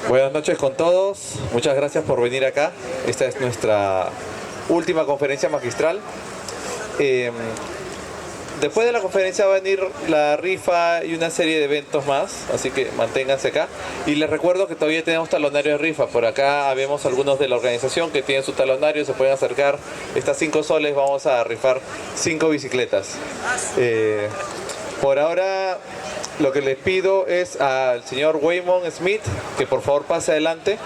Buenas noches con todos, muchas gracias por venir acá. Esta es nuestra última conferencia magistral. Después de la conferencia va a venir la rifa y una serie de eventos más, así que manténganse acá. Y les recuerdo que todavía tenemos talonario de rifa. Por acá vemos algunos de la organización que tienen su talonario, se pueden acercar. Estas 5 soles vamos a rifar 5 bicicletas. Por ahora lo que les pido es al señor Waymon Smith que por favor pase adelante.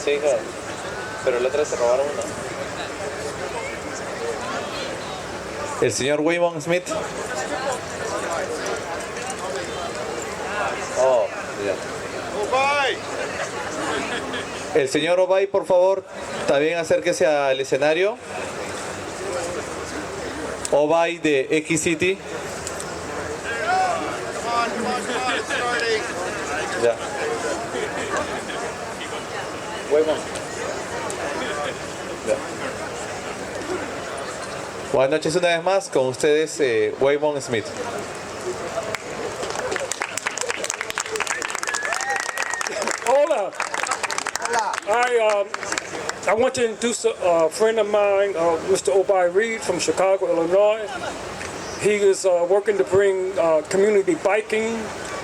Sí, claro. Pero la otra se robaron una. El señor Waymon Smith. Oh, ya. Oboi. El señor Oboi, por favor, también acérquese al escenario. Oboi de Equiticity. Ya. Waymon. Ya. Buenas noches una vez más, con ustedes Waymon Smith. Hola. I want to introduce a friend of mine, Mr. Oboi Reed from Chicago, Illinois. He is working to bring community biking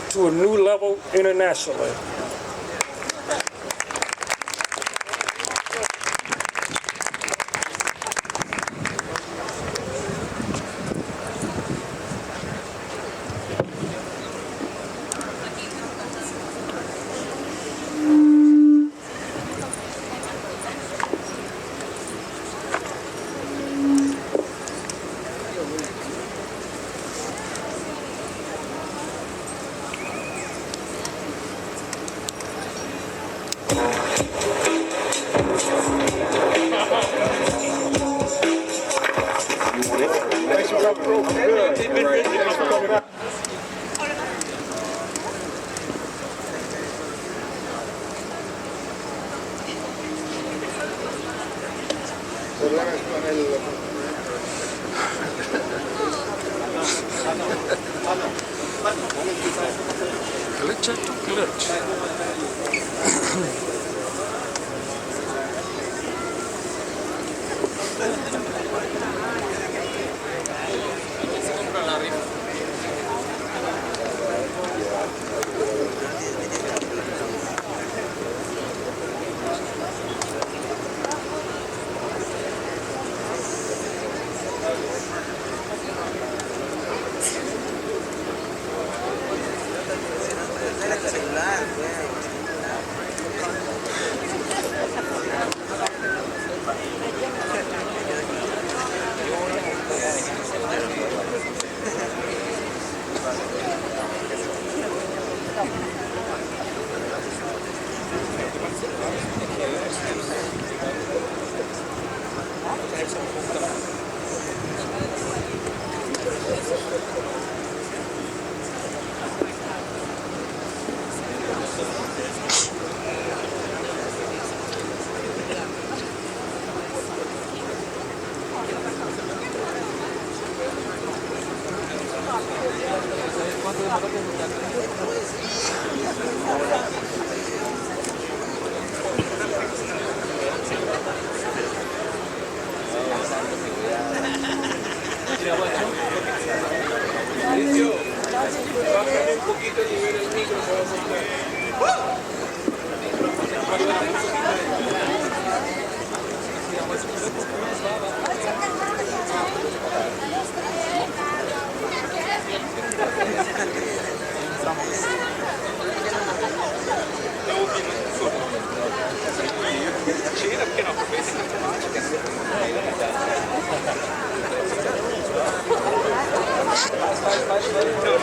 to a new level internationally.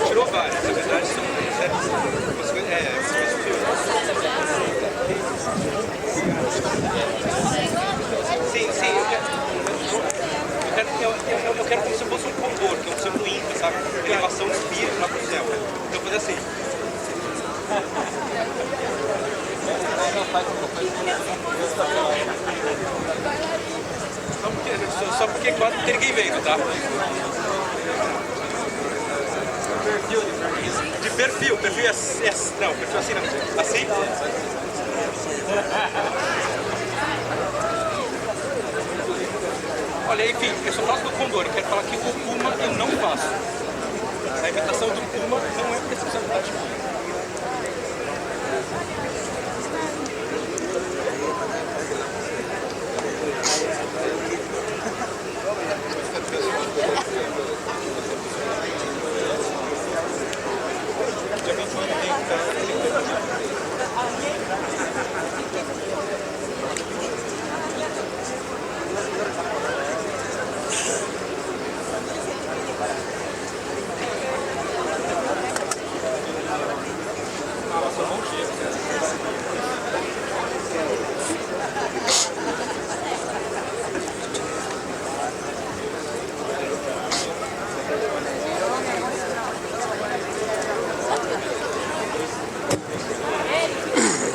Tirou várias, na verdade são sim, eu quero assim. Só porque quase não tem ninguém vendo, tá? De perfil, perfil é não, perfil assim não. Assim? Olha, enfim, eu só faço do Condor, quero falar que o Puma eu não faço. A imitação do Puma não é responsabilidade minha.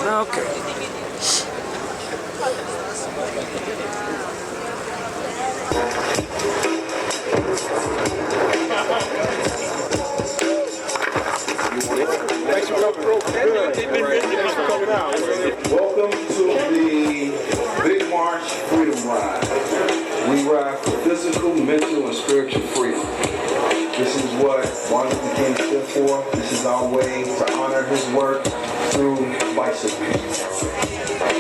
Okay. Welcome to the Big March Freedom Ride. We ride for physical, mental, and spiritual freedom. This is what Martin Luther King stood for. This is our way to honor his work through bicycles.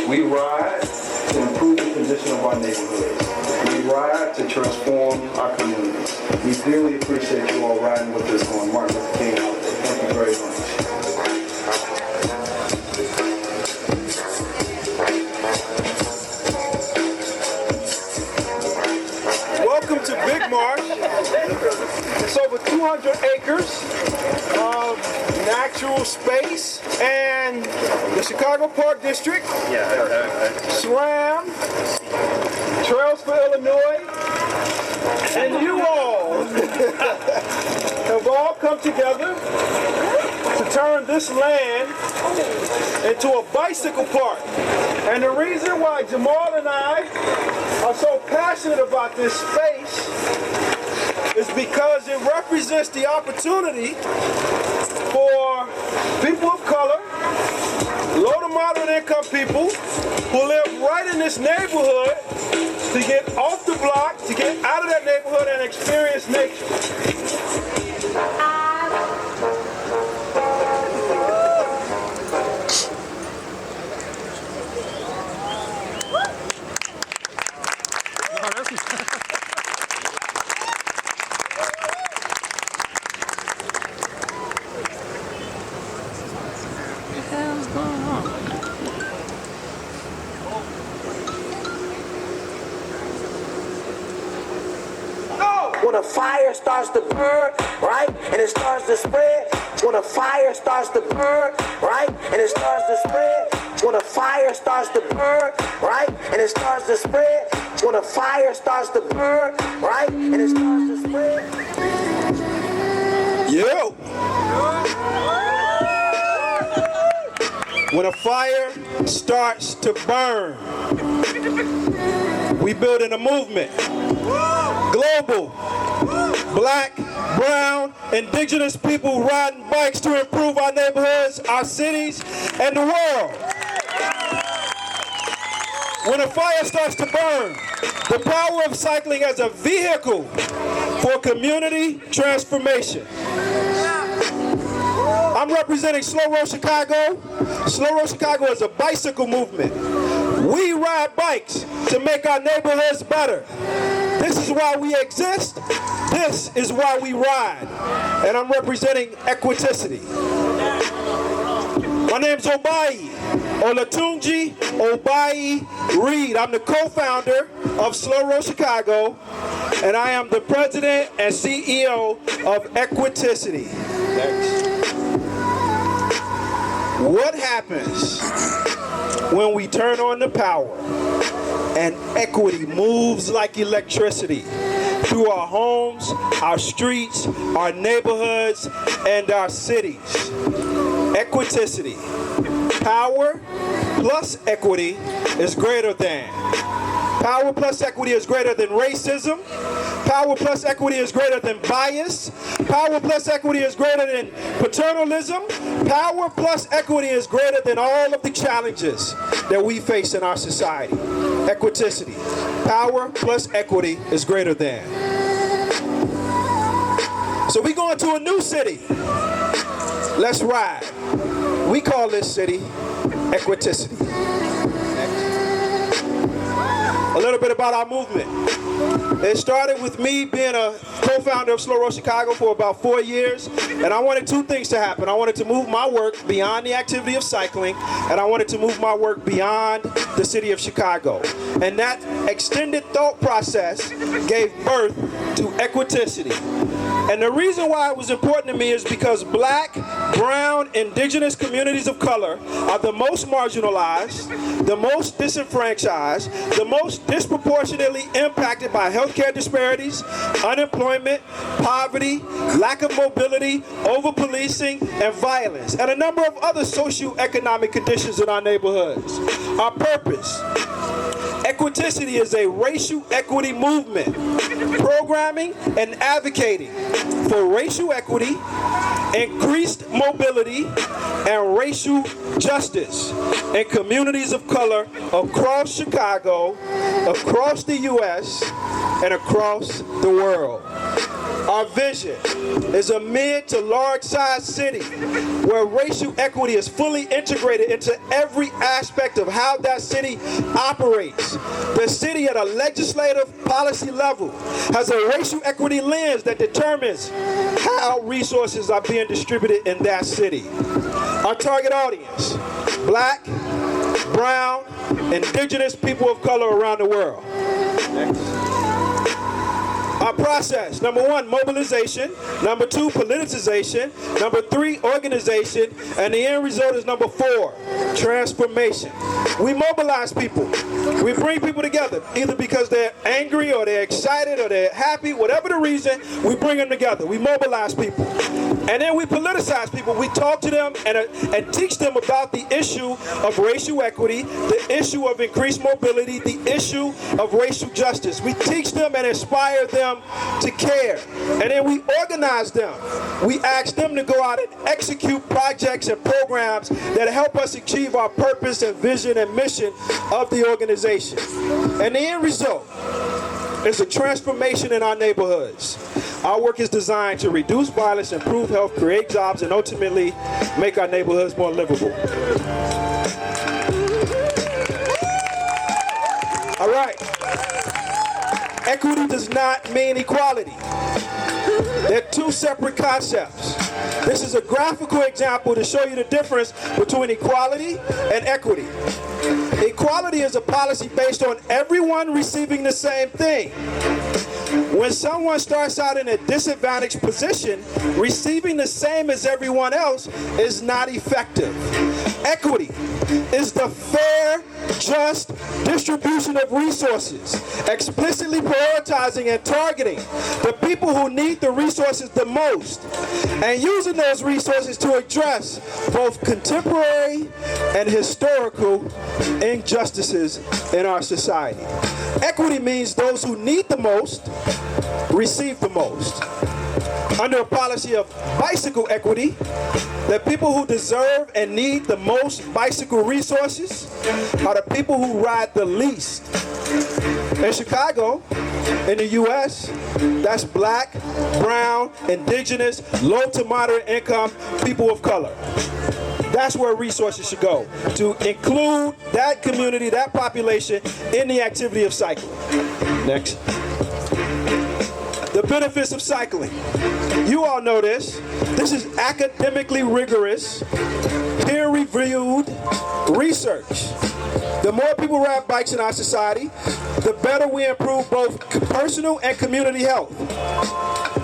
We ride to improve the condition of our neighborhoods. We ride to transform our communities. We dearly appreciate you all riding with us on Martin Luther King holiday. Thank you very much. Welcome to Big March. It's over 200 acres of natural space, and the Chicago Park District, SRAM, Trails for Illinois, and you all have all come together to turn this land into a bicycle park. And the reason why Jamal and I are so passionate about this space is because it represents the opportunity for people of color, low to moderate income people who live right in this neighborhood to get off the block, to get out of that neighborhood and experience nature. When a fire starts to burn, right, and it starts to spread. When a fire starts to burn, right, and it starts to spread. When a fire starts to burn, right, and it starts to spread. When a fire starts to burn, right, and it starts to spread. Yo! When a fire starts to burn, we building a movement. Global, black, brown, indigenous people riding bikes to improve our neighborhoods, our cities, and the world. When a fire starts to burn, the power of cycling as a vehicle for community transformation. I'm representing Slow Road Chicago. Slow Road Chicago is a bicycle movement. We ride bikes to make our neighborhoods better. This is why we exist. This is why we ride. And I'm representing Equiticity. My name's Oboi, Olatunji Oboi Reed. I'm the co-founder of Slow Road Chicago, and I am the president and CEO of Equiticity. Next. What happens when we turn on the power and equity moves like electricity through our homes, our streets, our neighborhoods, and our cities. Equiticity. Power plus equity is greater than. Power plus equity is greater than racism. Power plus equity is greater than bias. Power plus equity is greater than paternalism. Power plus equity is greater than all of the challenges that we face in our society. Equiticity. Power plus equity is greater than. So we going to a new city. Let's ride. We call this city Equiticity. A little bit about our movement. It started with me being a co-founder of Slow Road Chicago for about 4 years, and I wanted two things to happen. I wanted to move my work beyond the activity of cycling, and I wanted to move my work beyond the city of Chicago. And that extended thought process gave birth to Equiticity. And the reason why it was important to me is because Black, brown, indigenous communities of color are the most marginalized, the most disenfranchised, the most disproportionately impacted by healthcare disparities, unemployment, poverty, lack of mobility, over-policing, and violence, and a number of other socioeconomic conditions in our neighborhoods. Our purpose. Equiticity is a racial equity movement, programming and advocating for racial equity, increased mobility, and racial justice in communities of color across Chicago, across the U.S., and across the world. Our vision is a mid to large-sized city where racial equity is fully integrated into every aspect of how that city operates. The city at a legislative policy level has a racial equity lens that determines how resources are being distributed in that city. Our target audience, Black, brown, indigenous people of color around the world. Next. Our process, number 1, mobilization. Number 2, politicization. Number 3, organization. And the end result is number 4, transformation. We mobilize people. We bring people together, either because they're angry or they're excited or they're happy, whatever the reason, we bring them together. We mobilize people. And then we politicize people. We talk to them and teach them about the issue of racial equity, the issue of increased mobility, the issue of racial justice. We teach them and inspire them to care. And then we organize them. We ask them to go out and execute projects and programs that help us achieve our purpose and vision and mission of the organization. And the end result is a transformation in our neighborhoods. Our work is designed to reduce violence, improve health, create jobs, and ultimately make our neighborhoods more livable. All right. Equity does not mean equality. They're two separate concepts. This is a graphical example to show you the difference between equality and equity. Equality is a policy based on everyone receiving the same thing. When someone starts out in a disadvantaged position, receiving the same as everyone else is not effective. Equity is the fair, just distribution of resources, explicitly prioritizing and targeting the people who need the resources the most, and using those resources to address both contemporary and historical injustices in our society. Equity means those who need the most receive the most. Under a policy of bicycle equity, the people who deserve and need the most bicycle resources are the people who ride the least. In Chicago, in the U.S., that's Black, brown, indigenous, low to moderate income people of color. That's where resources should go, to include that community, that population in the activity of cycling. Next. The benefits of cycling. You all know this. This is academically rigorous, peer-reviewed research. The more people ride bikes in our society, the better we improve both personal and community health.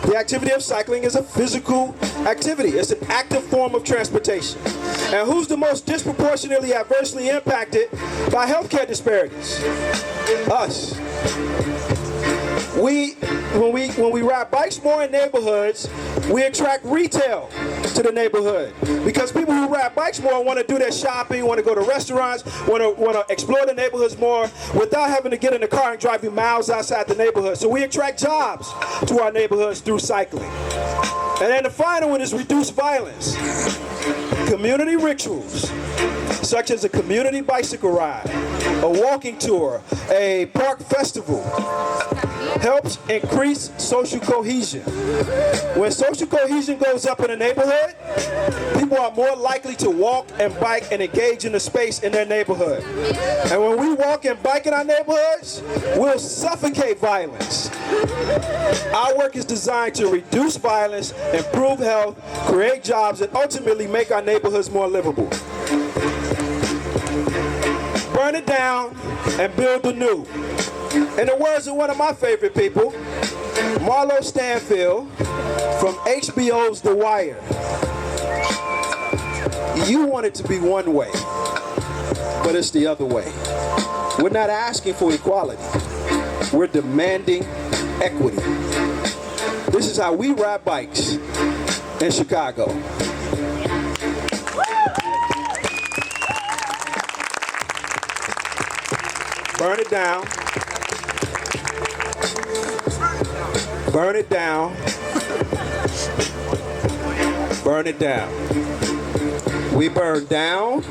The activity of cycling is a physical activity. It's an active form of transportation. And who's the most disproportionately adversely impacted by healthcare disparities? Us. We when we ride bikes more in neighborhoods, we attract retail to the neighborhood. Because people who ride bikes more want to do their shopping, want to go to restaurants, want to explore the neighborhoods more without having to get in the car and drive you miles outside the neighborhood. So we attract jobs to our neighborhoods through cycling. And then the final one is reduce violence. Community rituals, such as a community bicycle ride, a walking tour, a park festival, helps increase social cohesion. When social cohesion goes up in a neighborhood, people are more likely to walk and bike and engage in the space in their neighborhood. And when we walk and bike in our neighborhoods, we'll suffocate violence. Our work is designed to reduce violence, improve health, create jobs, and ultimately make our neighborhoods more livable. Burn it down and build anew. In the words of one of my favorite people, Marlo Stanfield from HBO's The Wire, you want it to be one way, but it's the other way. We're not asking for equality. We're demanding equity. This is how we ride bikes in Chicago. Burn it down. Burn it down. Burn it down. We burn down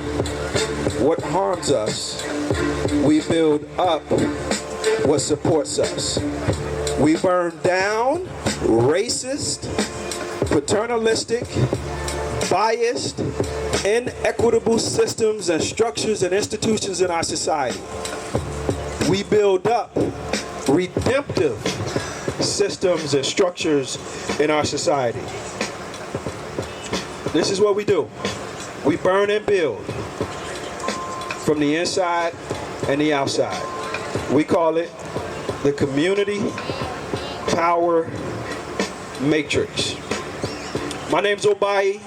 what harms us. We build up what supports us. We burn down racist, paternalistic, biased, inequitable systems and structures and institutions in our society. We build up redemptive systems and structures in our society. This is what we do. We burn and build from the inside and the outside. We call it the community power matrix. My name's Oboi,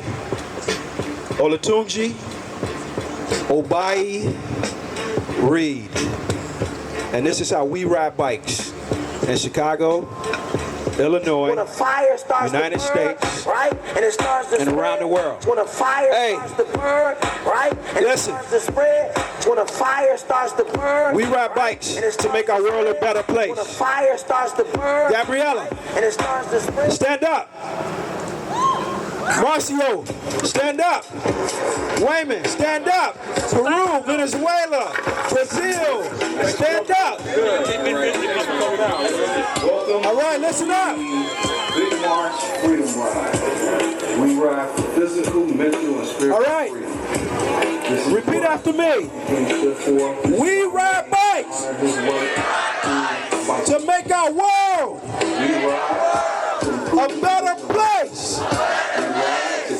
Olatunji Oboi Reed. And this is how we ride bikes in Chicago, Illinois, When a fire starts United to burn, States, right, and it starts to and spread. around the world. When a fire Hey. starts to burn, right, and Listen. it starts to spread. When a fire starts to burn, we ride bikes and it to starts make our world a spread. better place. When a fire starts to burn, Gabriella, and it starts to spread. stand up. Marcio, stand up. Wayman, stand up. Peru, Venezuela, Brazil, stand up. Welcome All right, listen up. Big March Freedom Ride. We ride for physical, mental, and spiritual All right. freedom. This is Repeat what after me. he stood for. We ride bikes His work to make our world we ride to improve a better place.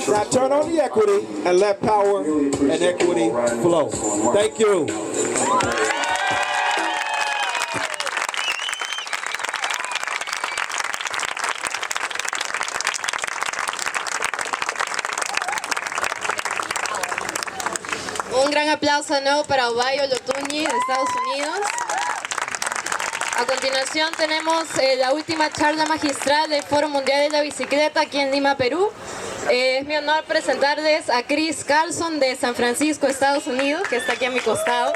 Now turn on the equity and let power and equity flow. Thank you. Un gran aplauso de nuevo para Oboi Olatunji de Estados Unidos. A continuación tenemos la última charla magistral del Foro Mundial de la Bicicleta aquí en Lima, Perú. Es mi honor presentarles a Chris Carlson de San Francisco, Estados Unidos, que está aquí a mi costado.